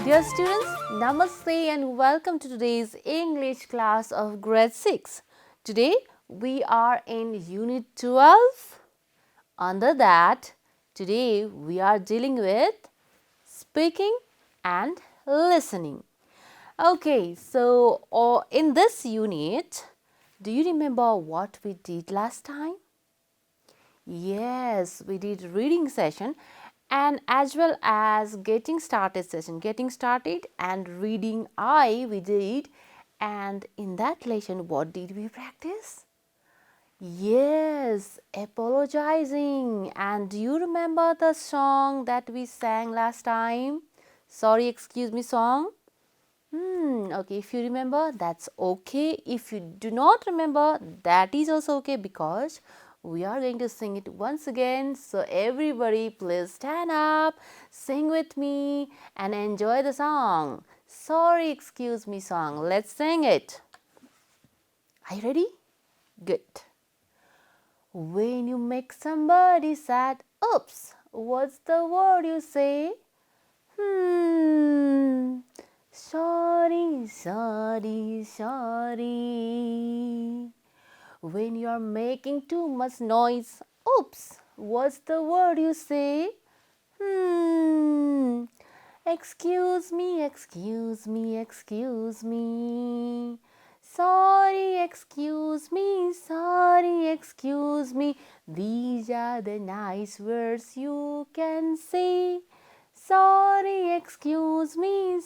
Dear students, Namaste and welcome to today's English class of grade 6. Today we are in Unit 12. Under that, today we are dealing with speaking and listening. Okay, so in this unit, do you remember what we did last time? Yes, we did reading session and as well as getting started session. Getting started and reading we did, and in that lesson what did we practice? Yes, apologizing. And do you remember the song that we sang last time? Sorry, excuse me song. Okay, if you remember, that's okay. If you do not remember, that is also okay because we are going to sing it once again. So everybody please stand up, sing with me and enjoy the song. Sorry, excuse me song. Let's sing it. Are you ready? Good. When you make somebody sad, oops, what's the word you say? Sorry, sorry, sorry. When you're making too much noise, oops, what's the word you say? Excuse me, excuse me, excuse me. Sorry, excuse me, sorry, excuse me. These are the nice words you can say. Sorry, excuse me,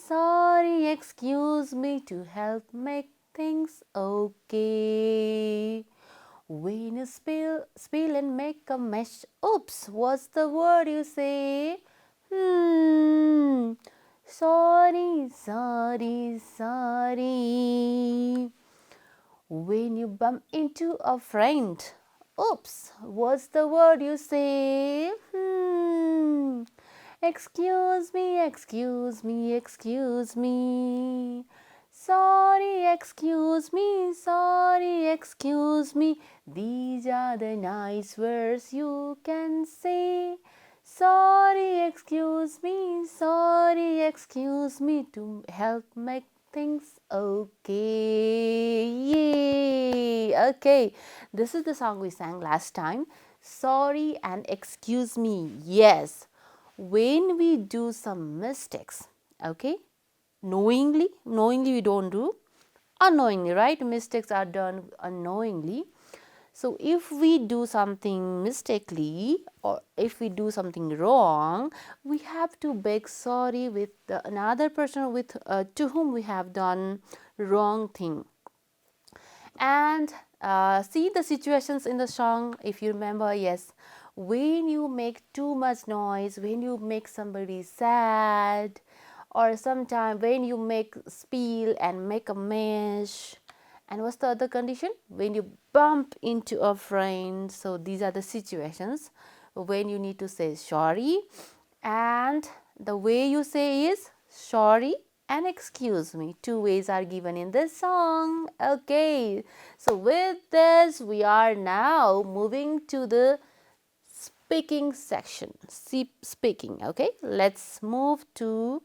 to help make things okay. When you spill and make a mess, oops, what's the word you say? Sorry, sorry, sorry. When you bump into a friend, oops, what's the word you say? Excuse me, excuse me, excuse me. Sorry, excuse me, sorry, excuse me. These are the nice words you can say. Sorry, excuse me to help make things okay. Yay! Okay, this is the song we sang last time. Sorry and excuse me. Yes, when we do some mistakes, okay, knowingly we don't do, unknowingly, right? Mistakes are done unknowingly. So if we do something mistakenly or if we do something wrong, we have to beg sorry with another person with to whom we have done wrong thing. And see the situations in the song, if you remember. Yes, when you make too much noise, when you make somebody sad, or sometime when you make spill and make a mess. And what's the other condition? When you bump into a friend. So these are the situations when you need to say sorry, and the way you say is sorry and excuse me. Two ways are given in this song. Okay, so with this we are now moving to the speaking section. Speaking. Okay, let's move to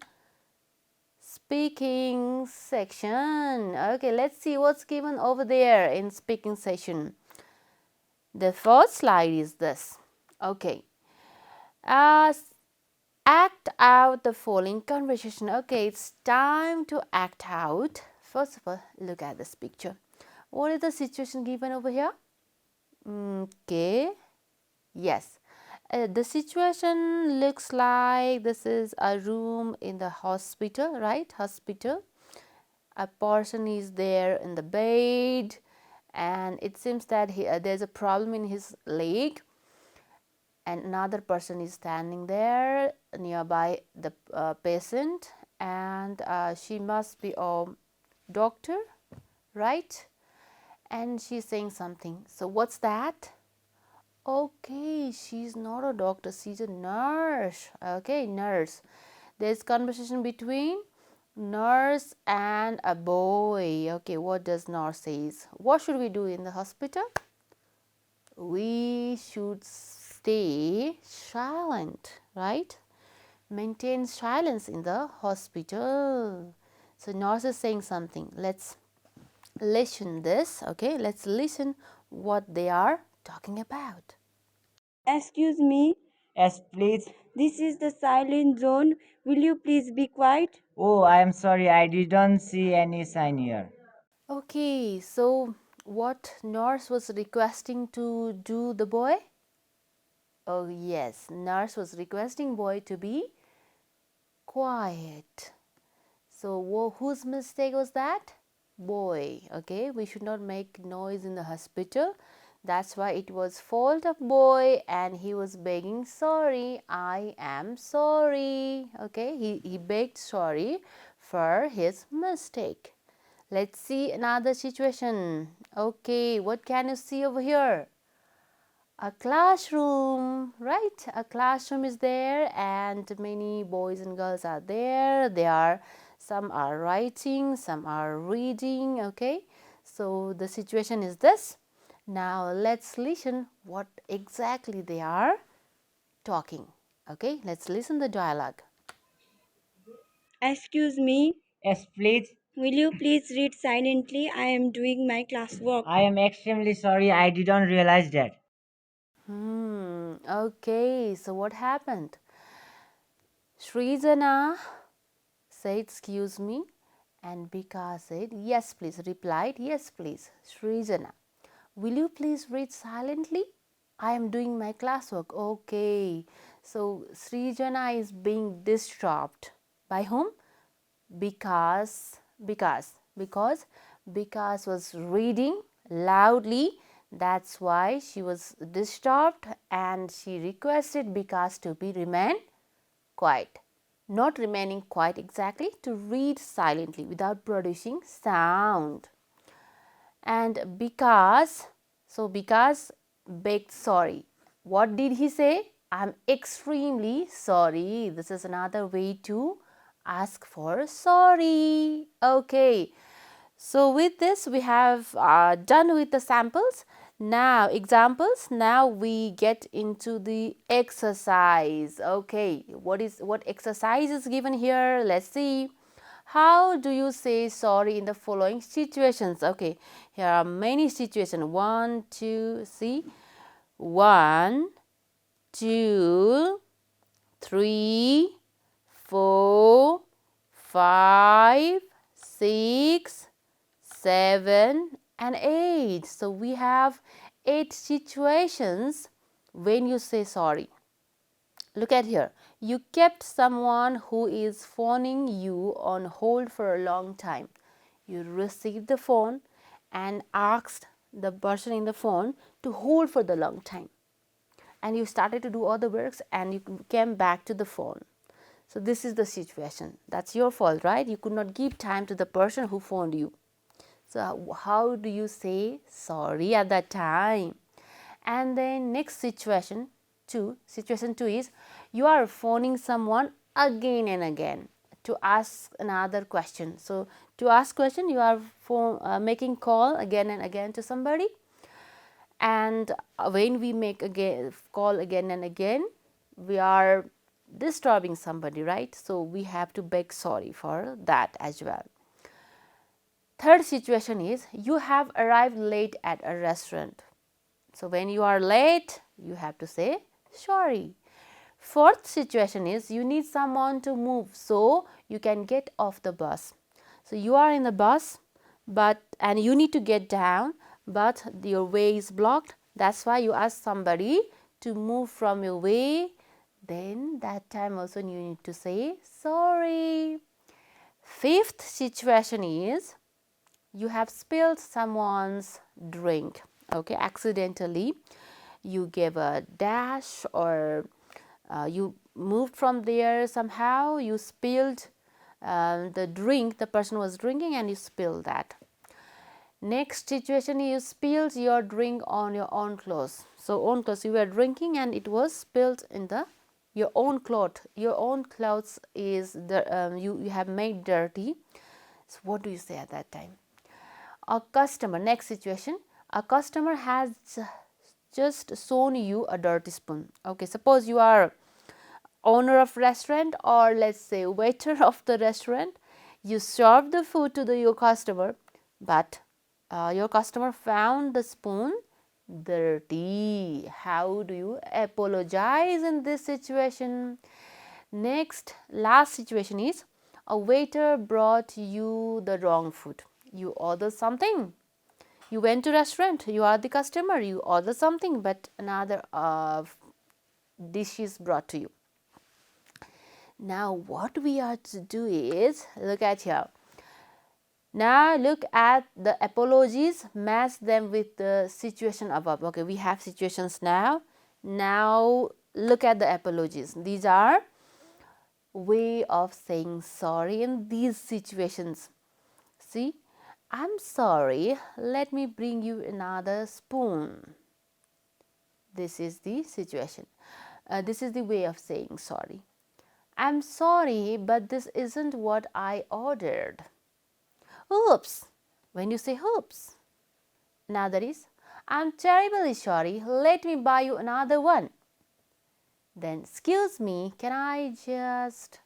speaking section. Okay, let's see what's given over there in speaking section. The first slide is this. Okay, act out the following conversation. Okay, it's time to act out. First of all, look at this picture. What is the situation given over here? Okay, yes. The situation looks like this is a room in the hospital, right? Hospital. A person is there in the bed, and it seems that there's a problem in his leg, and another person is standing there nearby the patient, and she must be a doctor, right? And she's saying something. So what's that? Okay, she's not a doctor, she's a nurse. Okay, nurse. There's conversation between nurse and a boy. Okay, what does nurse says? What should we do in the hospital? We should stay silent, right? maintain silence in the hospital. So nurse is saying something. Let's listen this. Okay, let's listen what they are talking about. Excuse me, Yes, please. this is the silent zone. Will you please be quiet? Oh, I am sorry, I didn't see any sign here. Okay, so what nurse was requesting to do the boy? Oh yes, nurse was requesting boy to be quiet. So whose mistake was that? Boy. Okay, we should not make noise in the hospital. That's why it was fault of boy and he was begging sorry. I am sorry. Okay, he begged sorry for his mistake. Let's see another situation. Okay, what can you see over here? A classroom, right? A classroom is there and many boys and girls are there. Some are writing, some are reading. Okay, so the situation is this. Now let's listen what exactly they are talking. Okay, let's listen the dialogue. Excuse me, Yes, please. will you please read silently? I am doing my classwork. I am extremely sorry, I didn't realize that. Okay, so what happened? Srijana said, excuse me, and Bika said, yes, please, replied, yes, please. Srijana, will you please read silently? I am doing my classwork. Okay. So Srijana is being disturbed. By whom? Because was reading loudly. That's why she was disturbed and she requested Bikas to be remain quiet. Not remaining quiet exactly, to read silently without producing sound. And because begged sorry. What did he say? I'm extremely sorry. This is another way to ask for sorry. Okay. So with this we have done with the samples. Now examples. Now we get into the exercise. Okay, what exercise is given here? Let's see. How do you say sorry in the following situations? Okay, here are many situations. One, two, see. One, two, three, four, five, six, 7 and 8. So we have 8 situations when you say sorry. Look at here. You kept someone who is phoning you on hold for a long time. You received the phone and asked the person in the phone to hold for the long time. And you started to do all the works and you came back to the phone. So this is the situation. That's your fault, right? You could not give time to the person who phoned you. So how do you say sorry at that time? And then next situation 2 is you are phoning someone again and again to ask another question. So to ask question, you are making call again and again to somebody, and when we make call again and again, we are disturbing somebody, right? So we have to beg sorry for that as well. Third situation is you have arrived late at a restaurant. So when you are late, you have to say sorry. Fourth situation is you need someone to move so you can get off the bus. So you are in the bus and you need to get down, but your way is blocked. That's why you ask somebody to move from your way. Then that time also you need to say sorry. Fifth situation is you have spilled someone's drink, okay, accidentally. You gave a dash or you moved from there somehow, you spilled the drink the person was drinking and you spilled that. Next situation, you spilled your drink on your own clothes. So own clothes, you were drinking and it was spilled in the your own cloth. Your own clothes is the you have made dirty. So what do you say at that time? A customer, next situation, a customer has just shown you a dirty spoon. Okay, suppose you are owner of restaurant, or let's say waiter of the restaurant. You serve the food to your customer, but your customer found the spoon dirty. How do you apologize in this situation? Next, last situation is a waiter brought you the wrong food. You order something. You went to restaurant. You are the customer. You order something, but another dish is brought to you. Now, what we are to do is look at here. Now look at the apologies, match them with the situation above. Okay, we have situations now. Now look at the apologies. These are way of saying sorry in these situations. See, I'm sorry, let me bring you another spoon. This is the situation. This is the way of saying sorry. I'm sorry, but this isn't what I ordered. Oops, when you say oops. Another is, I'm terribly sorry, let me buy you another one. Then, excuse me, can I just.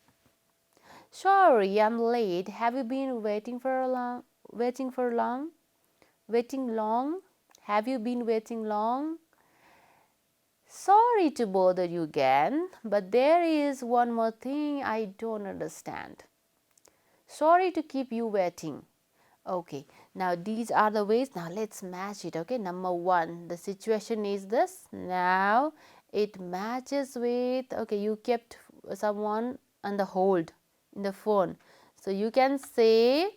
Sorry, I'm late. Have you been waiting long? Waiting long? Have you been waiting long? Sorry to bother you again, but there is one more thing I don't understand. Sorry to keep you waiting. Okay, now these are the ways. Now let's match it. Okay, number one, the situation is this. Now it matches with, okay, you kept someone on the hold in the phone. So you can say,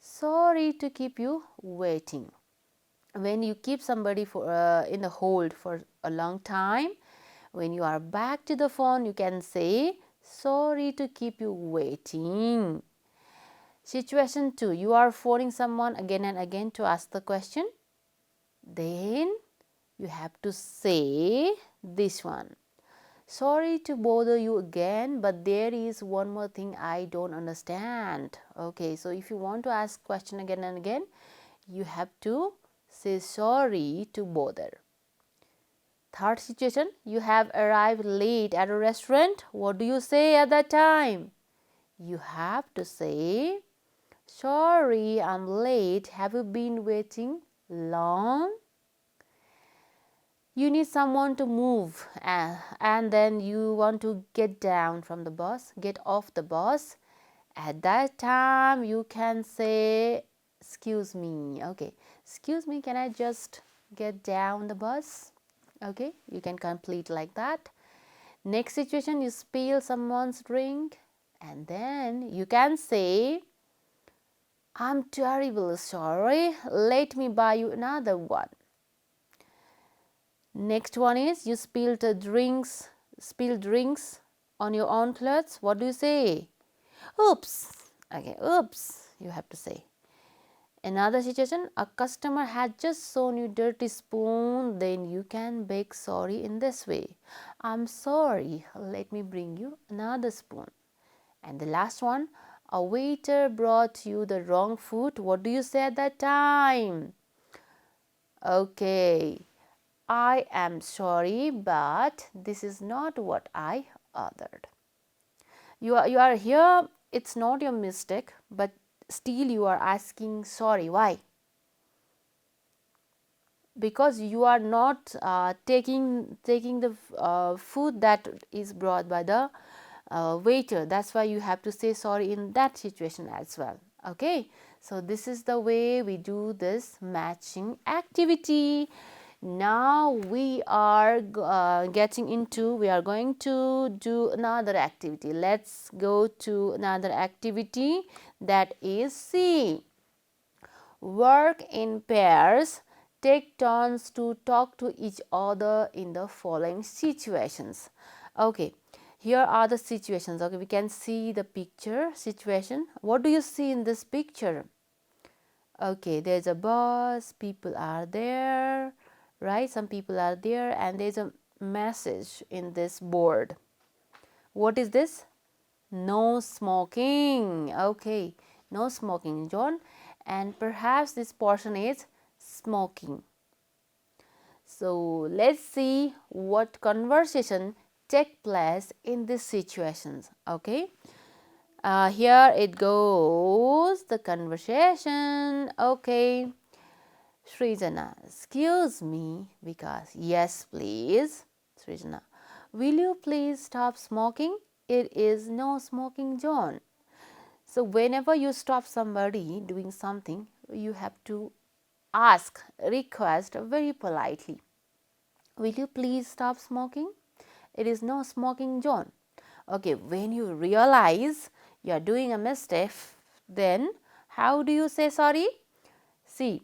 sorry to keep you waiting. When you keep somebody for in the hold for a long time, when you are back to the phone, you can say, sorry to keep you waiting. Situation 2, you are phoning someone again and again to ask the question. Then you have to say this one. Sorry to bother you again, but there is one more thing I don't understand. Okay, so if you want to ask question again and again, you have to say sorry to bother. Third situation, you have arrived late at a restaurant. What do you say at that time? You have to say, sorry, I'm late. Have you been waiting long? You need someone to move and then you want to get down from the bus, get off the bus. At that time, you can say, excuse me. Okay, excuse me, can I just get down the bus? Okay, you can complete like that. Next situation, you spill someone's drink and then you can say, I'm terribly sorry, let me buy you another one. Next one is, you spilled drinks on your own clothes. What do you say? Oops. Okay, oops, you have to say. Another situation, a customer had just shown you dirty spoon, then you can beg sorry in this way. I'm sorry, let me bring you another spoon. And the last one, a waiter brought you the wrong food. What do you say at that time? Okay, I am sorry, but this is not what I ordered. You are here, it's not your mistake, but still you are asking sorry. Why? Because you are not taking the food that is brought by the waiter. That's why you have to say sorry in that situation as well. Okay, so this is the way we do this matching activity. Now we are we are going to do another activity. Let's go to another activity, that is C. Work in pairs. Take turns to talk to each other in the following situations. Okay, here are the situations. Okay, we can see the picture situation. What do you see in this picture? Okay, there's a bus, people are there, right? Some people are there, and there's a message in this board. What is this? No smoking. Okay, no smoking, John. And perhaps this portion is smoking. So let's see what conversation take place in these situations. Okay, here it goes, the conversation. Okay, Srijana, excuse me, because yes, please. Srijana, will you please stop smoking? It is no smoking zone. So, whenever you stop somebody doing something, you have to ask, request very politely, will you please stop smoking? It is no smoking zone. Okay, when you realize you are doing a mistake, then how do you say sorry? See,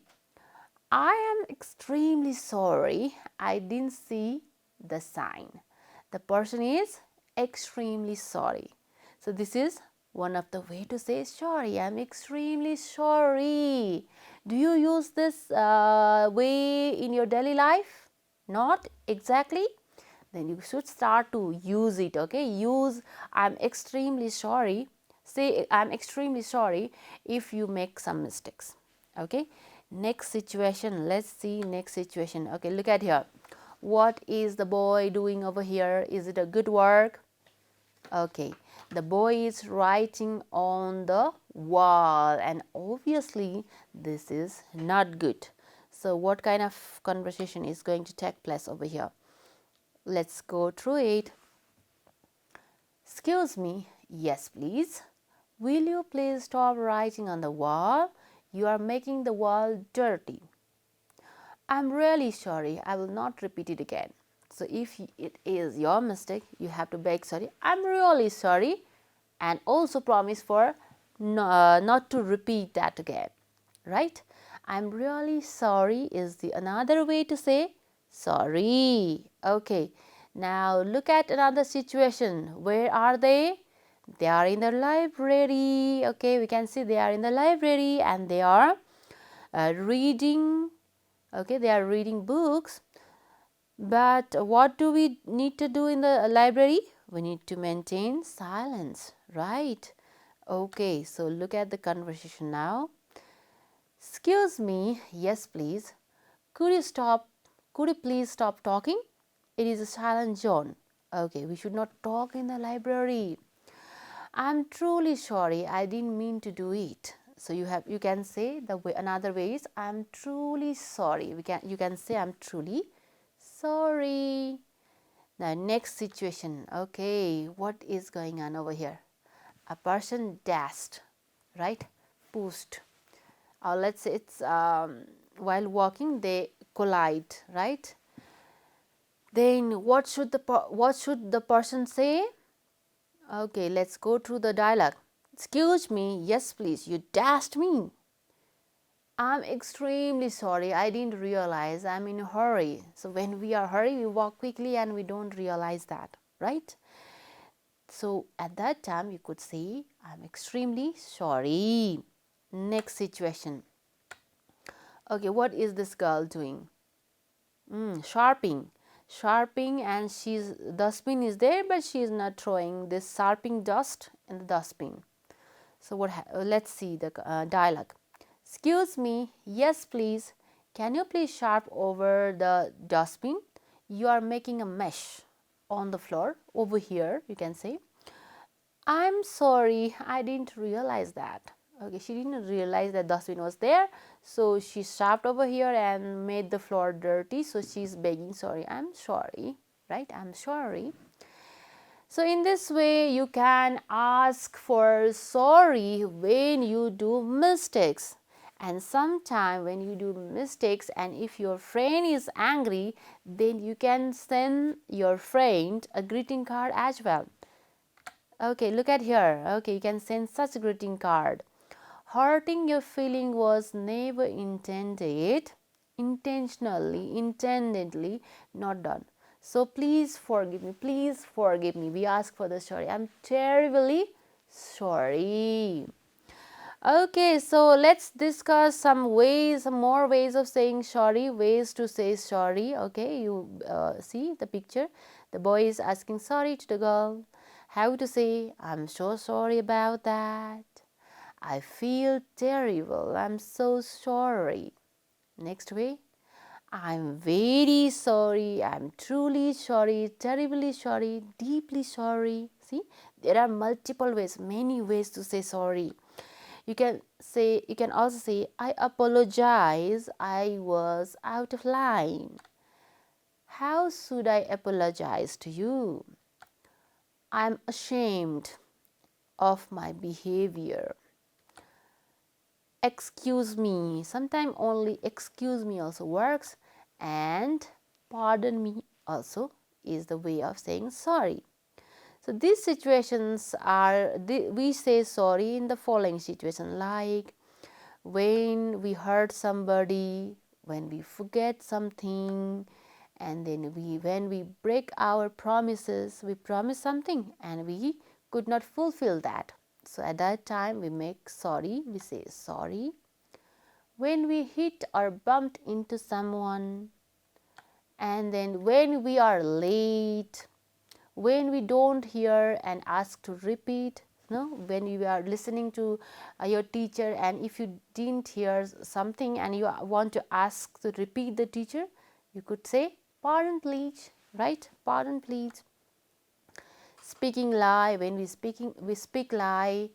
I am extremely sorry, I didn't see the sign. The person is extremely sorry. So this is one of the way to say sorry. I am extremely sorry. Do you use this way in your daily life? Not exactly. Then you should start to use it. Okay, use I am extremely sorry. Say I am extremely sorry if you make some mistakes. Okay, next situation, let's see next situation. Okay, look at here, what is the boy doing over here? Is it a good work? Okay, the boy is writing on the wall, and obviously this is not good. So what kind of conversation is going to take place over here? Let's go through it. Excuse me, yes please. Will you please stop writing on the wall? You are making the wall dirty. I'm really sorry, I will not repeat it again. So if it is your mistake, you have to beg sorry. I'm really sorry, and also promise for not to repeat that again. Right? I'm really sorry is the another way to say sorry. Okay. Now look at another situation. Where are they? They are in the library. Okay, we can see they are in the library and they are reading. Okay, they are reading books. But what do we need to do in the library? We need to maintain silence, right? Okay, so look at the conversation now. Excuse me, yes please. Could you stop? Could you please stop talking? It is a silent zone. Okay, we should not talk in the library. I'm truly sorry, I didn't mean to do it. So you can say the way, another way is I'm truly sorry. You can say I'm truly sorry. Now next situation. Okay, what is going on over here? A person dashed, right? Pushed. Or let's say it's while walking they collide, right? Then what should the person say? Okay, let's go through the dialogue. Excuse me, yes please, you dashed me. I'm extremely sorry, I didn't realize, I'm in a hurry. So when we are hurry, we walk quickly and we don't realize that, right? So at that time you could say, I'm extremely sorry. Next situation. Okay, what is this girl doing? Sharping, and she's dustbin is there, but she is not throwing this sharping dust in the dustbin. So let's see the dialogue. Excuse me, yes please. Can you please sharp over the dustbin? You are making a mess on the floor over here. You can say, I'm sorry, I didn't realize that. Okay, she didn't realize that dustbin was there, so she shoved over here and made the floor dirty. So she's begging sorry. I'm sorry, right? I'm sorry. So in this way, you can ask for sorry when you do mistakes. And sometime when you do mistakes, and if your friend is angry, then you can send your friend a greeting card as well. Okay, look at here. Okay, you can send such a greeting card. Hurting your feeling was never intended, intendedly not done. So please forgive me. Please forgive me. We ask for the sorry. I'm terribly sorry. Okay, so let's discuss some more ways of saying sorry, ways to say sorry. Okay, you see the picture. The boy is asking sorry to the girl. How to say, I'm so sorry about that. I feel terrible. I'm so sorry. Next way, I'm very sorry, I'm truly sorry, terribly sorry, deeply sorry. See, there are multiple ways, many ways to say sorry. You can also say, I apologize, I was out of line. How should I apologize to you? I'm ashamed of my behavior. Excuse me, sometimes only excuse me also works, and pardon me also is the way of saying sorry. So these situations are, we say sorry in the following situation, like when we hurt somebody, when we forget something, and then when we break our promises, we promise something and we could not fulfill that. So at that time we make sorry, we say sorry. When we hit or bumped into someone, and then when we are late, when we don't hear and ask to repeat, no, when you are listening to your teacher, and if you didn't hear something and you want to ask to repeat the teacher, you could say pardon please, right? Pardon please. Speaking lie, when we speak lie,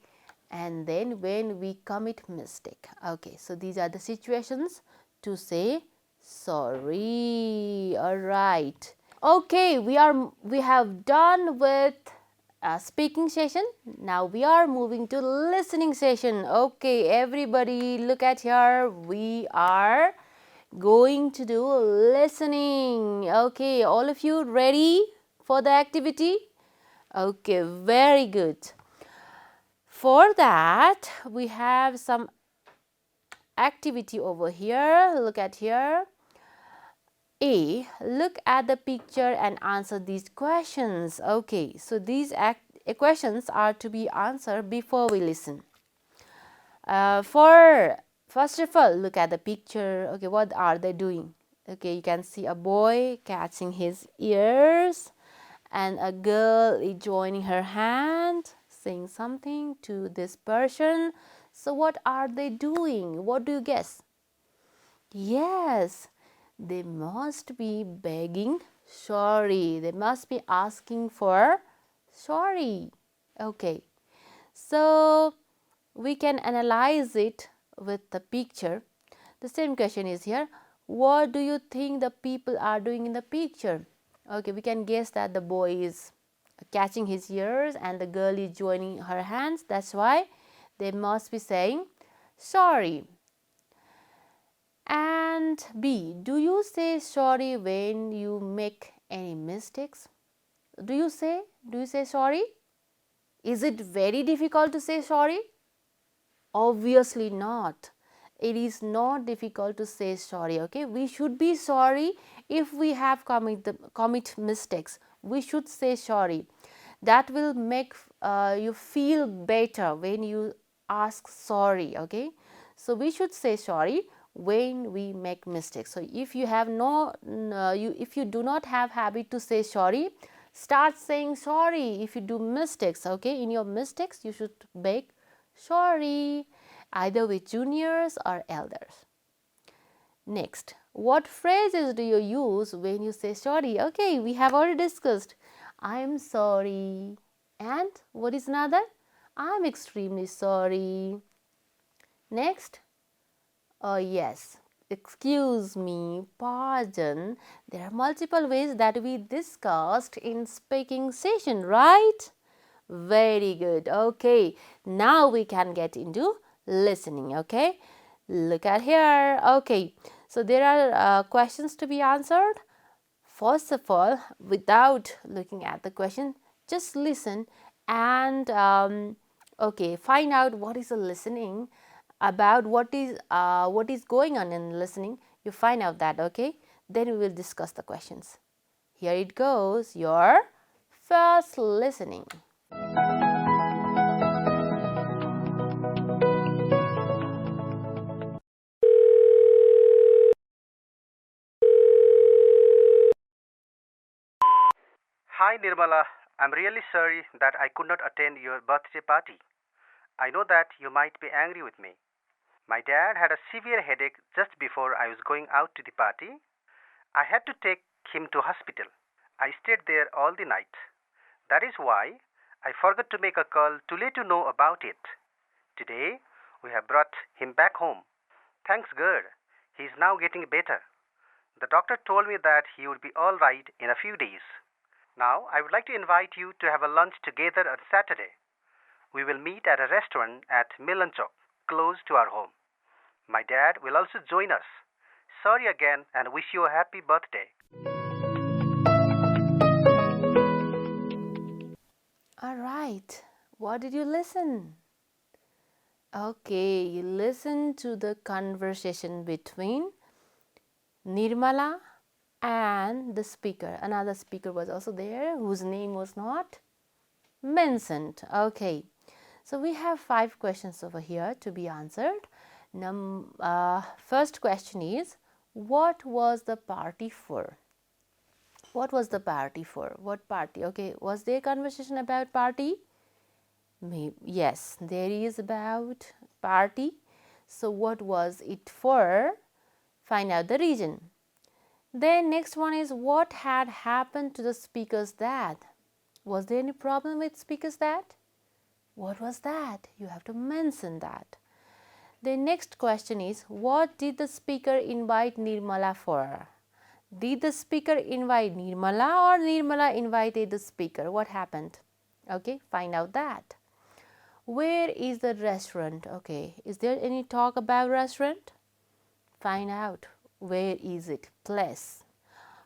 and then when we commit mistake. Okay, so these are the situations to say sorry. All right. Okay, we have done with speaking session. Now we are moving to listening session. Okay, everybody look at here. We are going to do listening. Okay, all of you ready for the activity? Okay, very good. For that, we have some activity over here. Look at here. A. Look at the picture and answer these questions. Okay, so these questions are to be answered before we listen. For first of all, look at the picture. Okay, what are they doing? Okay, you can see a boy catching his ears, and a girl is joining her hand, saying something to this person. So, what are they doing? What do you guess? Yes, they must be begging sorry. They must be asking for sorry. Okay, so we can analyze it with the picture. The same question is here. What do you think the people are doing in the picture? Okay, we can guess that the boy is catching his ears and the girl is joining her hands. That's why they must be saying sorry. And B, do you say sorry when you make any mistakes? Do you say? Do you say sorry? Is it very difficult to say sorry? Obviously not. It is not difficult to say sorry. Okay, we should be sorry if we have commit mistakes. We should say sorry. That will make you feel better when you ask sorry. Okay, so we should say sorry when we make mistakes. So if you have if you do not have habit to say sorry, start saying sorry if you do mistakes. Okay, in your mistakes you should beg sorry, either with juniors or elders. Next, what phrases do you use when you say sorry? Okay, we have already discussed. I am sorry. And what is another? I am extremely sorry. Next, oh yes, excuse me, pardon. There are multiple ways that we discussed in speaking session, right? Very good. Okay, now we can get into listening. Okay, look at here. Okay, so there are questions to be answered. First of all, without looking at the question, just listen and okay, find out what is the listening about, what is going on in listening. You find out that. Okay, then we will discuss the questions. Here it goes. Your first listening. Hi Nirmala, I'm really sorry that I could not attend your birthday party. I know that you might be angry with me. My dad had a severe headache just before I was going out to the party, I had to take him to hospital. I stayed there all the night. That is why I forgot to make a call to let you know about it. Today, we have brought him back home. Thanks God, he is now getting better. The doctor told me that he would be all right in a few days. Now, I would like to invite you to have a lunch together on Saturday. We will meet at a restaurant at Milanchok, close to our home. My dad will also join us. Sorry again and wish you a happy birthday. All right. What did you listen? Okay, you listened to the conversation between Nirmala and the speaker. Another speaker was also there whose name was not mentioned. Okay, so we have 5 questions over here to be answered. First question is, what was the party for? What was the party for? What party? Okay, was there conversation about party? Maybe, yes, there is about party. So what was it for? Find out the reason. Then next one is, what had happened to the speaker's dad? Was there any problem with speaker's dad? What was that? You have to mention that. The next question is, what did the speaker invite Nirmala for? Did the speaker invite Nirmala or Nirmala invited the speaker? What happened? Okay, find out that. Where is the restaurant? Okay, is there any talk about restaurant? Find out. Where is it? Place.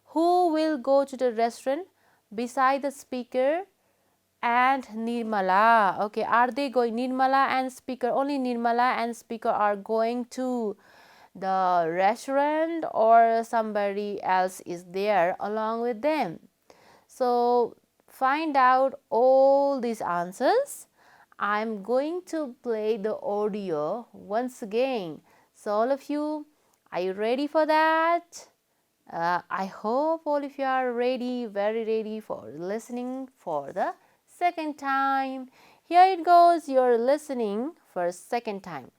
Who will go to the restaurant beside the speaker and Nirmala? Okay, are they going? Nirmala and speaker, only Nirmala and speaker are going to the restaurant, or somebody else is there along with them? So find out all these answers. I'm going to play the audio once again. So all of you, are you ready for that? I hope all of you are ready, very ready for listening for the second time. Here it goes, you're listening for second time.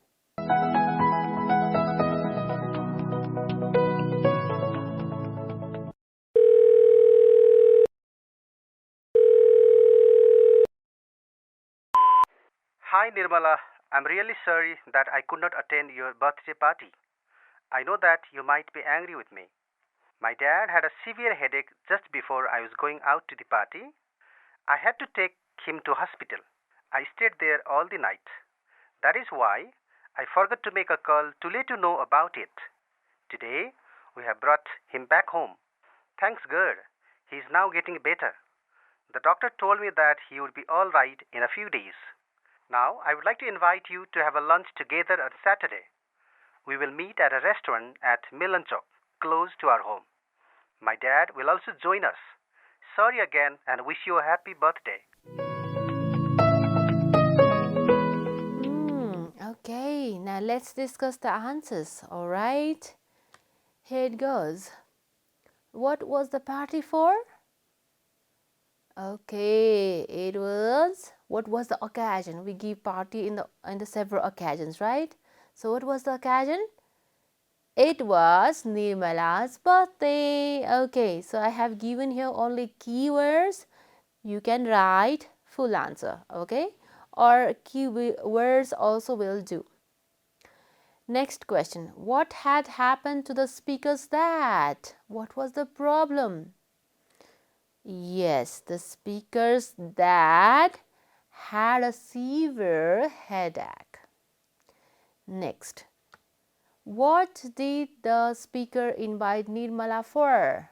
Hi Nirmala, I'm really sorry that I could not attend your birthday party. I know that you might be angry with me. My dad had a severe headache just before I was going out to the party. I had to take him to hospital. I stayed there all the night. That is why I forgot to make a call to let you know about it. Today, we have brought him back home. Thanks God, he is now getting better. The doctor told me that he would be all right in a few days. Now, I would like to invite you to have a lunch together on Saturday. We will meet at a restaurant at Milanchok, close to our home. My dad will also join us. Sorry again and wish you a happy birthday. Okay, now let's discuss the answers. All right, here it goes. What was the party for? Okay, it was, what was the occasion? We give party in the several occasions, right? So what was the occasion? It was Nirmala's birthday. Okay, so I have given here only keywords. You can write full answer, okay? Or keywords also will do. Next question. What had happened to the speaker's dad? What was the problem? Yes, the speaker's dad had a severe headache. Next. What did the speaker invite Nirmala for?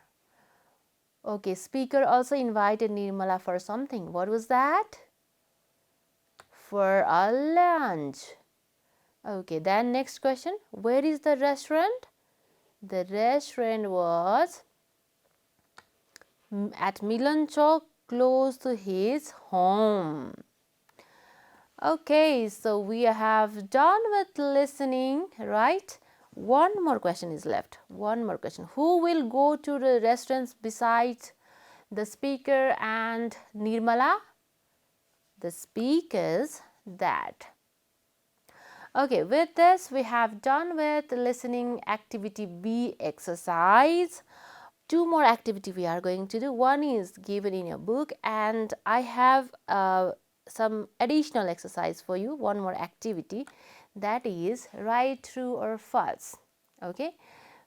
Okay, speaker also invited Nirmala for something. What was that? For a lunch. Okay, then next question. Where is the restaurant? The restaurant was at Milanchok, close to his home. Okay, so we have done with listening, right? One more question is left. One more question. Who will go to the restaurants besides the speaker and Nirmala? The speaker's dad. Okay, with this we have done with listening activity B exercise. two more activity we are going to do. One is given in your book, and I have some additional exercise for you, one more activity, that is write true or false. Okay,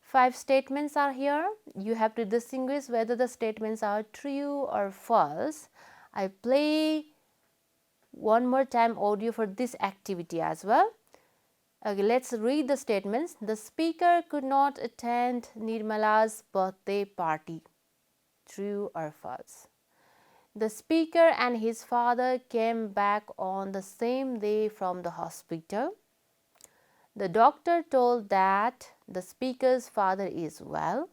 5 statements are here. You have to distinguish whether the statements are true or false. I play one more time audio for this activity as well. Okay, let's read the statements. The speaker could not attend Nirmala's birthday party. True or false? The speaker and his father came back on the same day from the hospital. The doctor told that the speaker's father is well.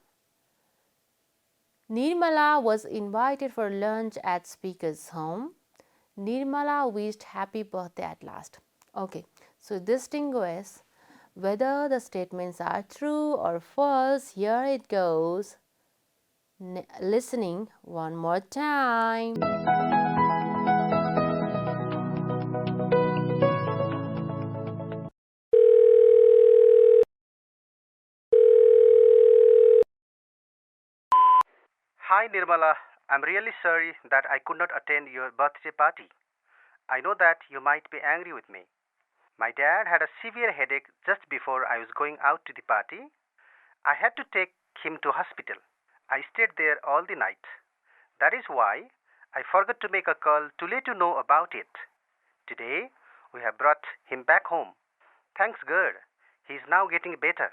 Nirmala was invited for lunch at speaker's home. Nirmala wished happy birthday at last. Okay, so distinguish whether the statements are true or false. Here it goes. Listening one more time. Hi Nirmala, I'm really sorry that I could not attend your birthday party. I know that you might be angry with me. My dad had a severe headache just before I was going out to the party. I had to take him to hospital. I stayed there all the night. That is why I forgot to make a call to let you know about it. Today, we have brought him back home. Thanks God, he is now getting better.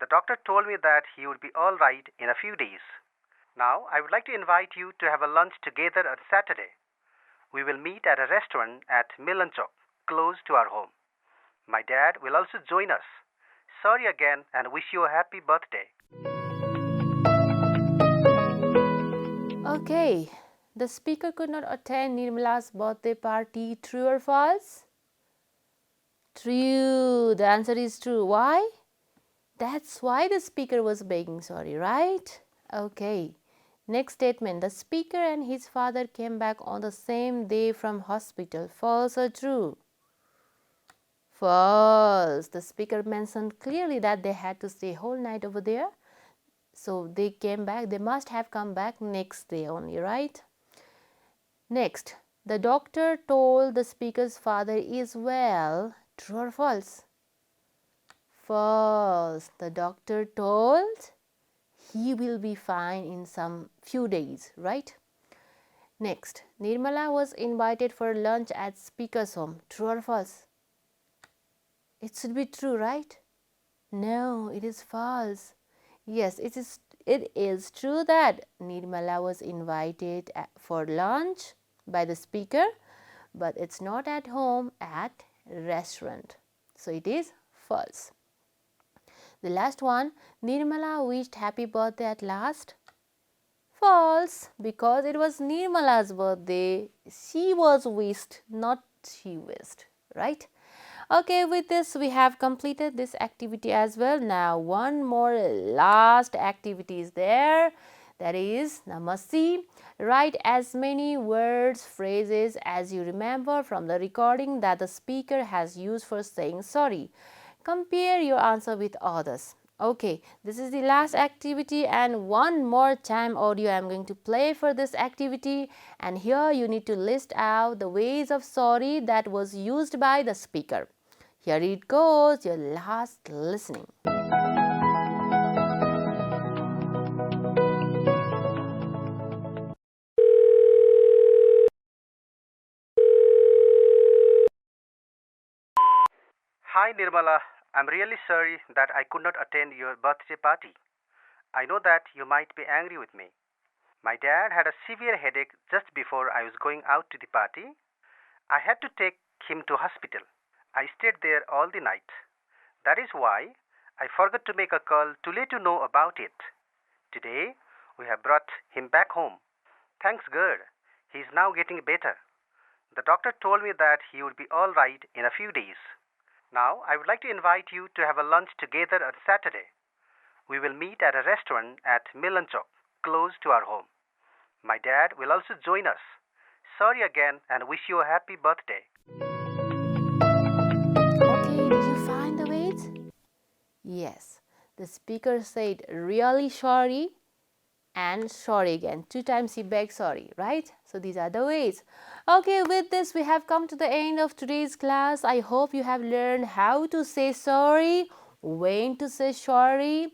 The doctor told me that he would be all right in a few days. Now, I would like to invite you to have a lunch together on Saturday. We will meet at a restaurant at Milanchok, close to our home. My dad will also join us. Sorry again and wish you a happy birthday. Okay, the speaker could not attend Nirmala's birthday party. True or false? True. The answer is true. Why? That's why the speaker was begging sorry, right? Okay. Next statement. The speaker and his father came back on the same day from hospital. False or true? False. The speaker mentioned clearly that they had to stay whole night over there. So they came back. They must have come back next day only, right? Next. The doctor told the speaker's father is well. True or false? False. The doctor told he will be fine in some few days, right? Next, Nirmala was invited for lunch at speaker's home. True or false? It should be true, right? No, it is false. Yes, it is true that Nirmala was invited for lunch by the speaker, but it's not at home, at restaurant. So it is false. The last one, Nirmala wished happy birthday at last. False, because it was Nirmala's birthday. She was wished, not she wished, right? Okay, with this we have completed this activity as well. Now one more last activity is there. That is number C. Write as many words, phrases as you remember from the recording that the speaker has used for saying sorry. Compare your answer with others. Okay, this is the last activity, and one more time audio I am going to play for this activity, and here you need to list out the ways of sorry that was used by the speaker. Here it goes, your last listening. Hi Nirmala, I'm really sorry that I could not attend your birthday party. I know that you might be angry with me. My dad had a severe headache just before I was going out to the party. I had to take him to hospital. I stayed there all the night. That is why I forgot to make a call to let you know about it. Today, we have brought him back home. Thanks God, he is now getting better. The doctor told me that he would be all right in a few days. Now, I would like to invite you to have a lunch together on Saturday. We will meet at a restaurant at Milanchok, close to our home. My dad will also join us. Sorry again and wish you a happy birthday. Okay, did you find the words? Yes, the speaker said really sorry and sorry again. 2 times he begs sorry, right? So these are the ways. Okay, with this we have come to the end of today's class. I hope you have learned how to say sorry, when to say sorry,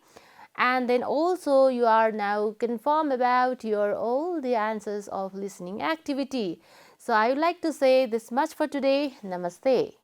and then also you are now confirmed about your all the answers of listening activity. So I would like to say this much for today. Namaste.